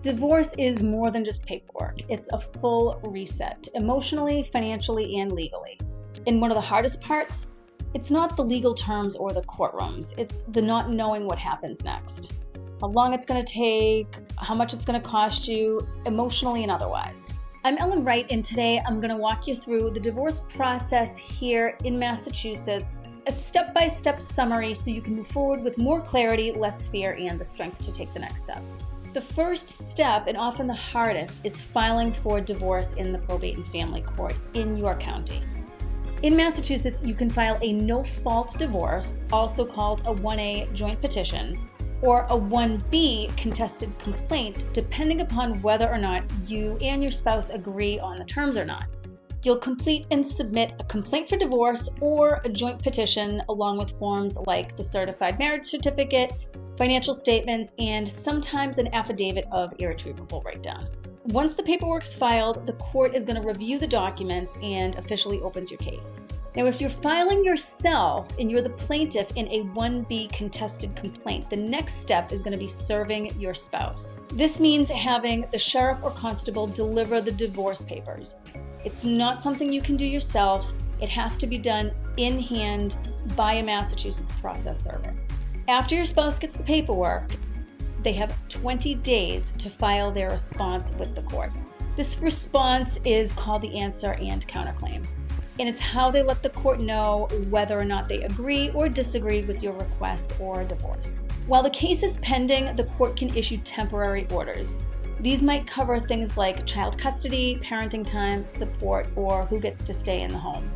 Divorce is more than just paperwork. It's a full reset, emotionally, financially, and legally. And one of the hardest parts, it's not the legal terms or the courtrooms. It's the not knowing what happens next. How long it's going to take, how much it's going to cost you, emotionally and otherwise. I'm Ellen Wright, and today I'm going to walk you through the divorce process here in Massachusetts, a step-by-step summary so you can move forward with more clarity, less fear, and the strength to take the next step. The first step, and often the hardest, is filing for divorce in the probate and family court in your county. In Massachusetts, you can file a no-fault divorce, also called a 1A joint petition, or a 1B contested complaint, depending upon whether or not you and your spouse agree on the terms or not. You'll complete and submit a complaint for divorce or a joint petition along with forms like the certified marriage certificate, financial statements, and sometimes an affidavit of irretrievable breakdown. Once the paperwork's filed, the court is going to review the documents and officially opens your case. Now, if you're filing yourself and you're the plaintiff in a 1B contested complaint, the next step is going to be serving your spouse. This means having the sheriff or constable deliver the divorce papers. It's not something you can do yourself. It has to be done in hand by a Massachusetts process server. After your spouse gets the paperwork, they have 20 days to file their response with the court. This response is called the answer and counterclaim, and it's how they let the court know whether or not they agree or disagree with your request or divorce. While the case is pending, the court can issue temporary orders. These might cover things like child custody, parenting time, support, or who gets to stay in the home.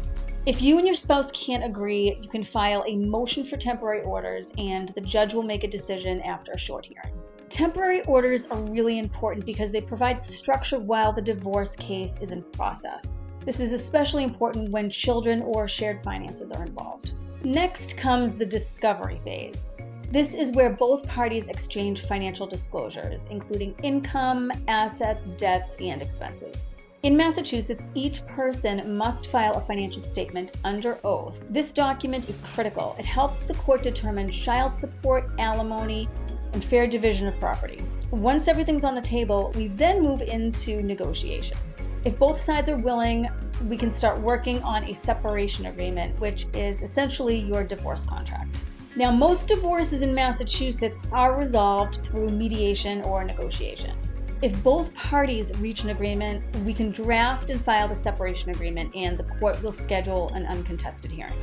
If you and your spouse can't agree, you can file a motion for temporary orders, and the judge will make a decision after a short hearing. Temporary orders are really important because they provide structure while the divorce case is in process. This is especially important when children or shared finances are involved. Next comes the discovery phase. This is where both parties exchange financial disclosures, including income, assets, debts, and expenses. In Massachusetts, each person must file a financial statement under oath. This document is critical. It helps the court determine child support, alimony, and fair division of property. Once everything's on the table, we then move into negotiation. If both sides are willing, we can start working on a separation agreement, which is essentially your divorce contract. Now, most divorces in Massachusetts are resolved through mediation or negotiation. If both parties reach an agreement, we can draft and file the separation agreement, and the court will schedule an uncontested hearing.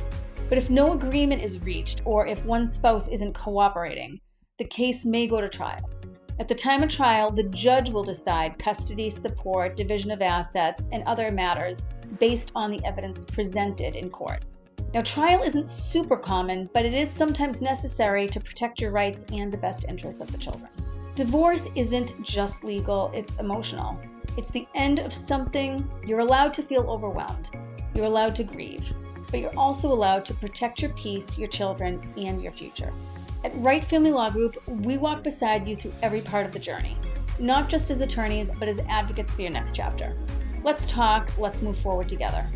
But if no agreement is reached, or if one spouse isn't cooperating, the case may go to trial. At the time of trial, the judge will decide custody, support, division of assets, and other matters based on the evidence presented in court. Now, trial isn't super common, but it is sometimes necessary to protect your rights and the best interests of the children. Divorce isn't just legal, it's emotional. It's the end of something. You're allowed to feel overwhelmed. You're allowed to grieve, but you're also allowed to protect your peace, your children, and your future. At Wright Family Law Group, we walk beside you through every part of the journey, not just as attorneys, but as advocates for your next chapter. Let's talk, let's move forward together.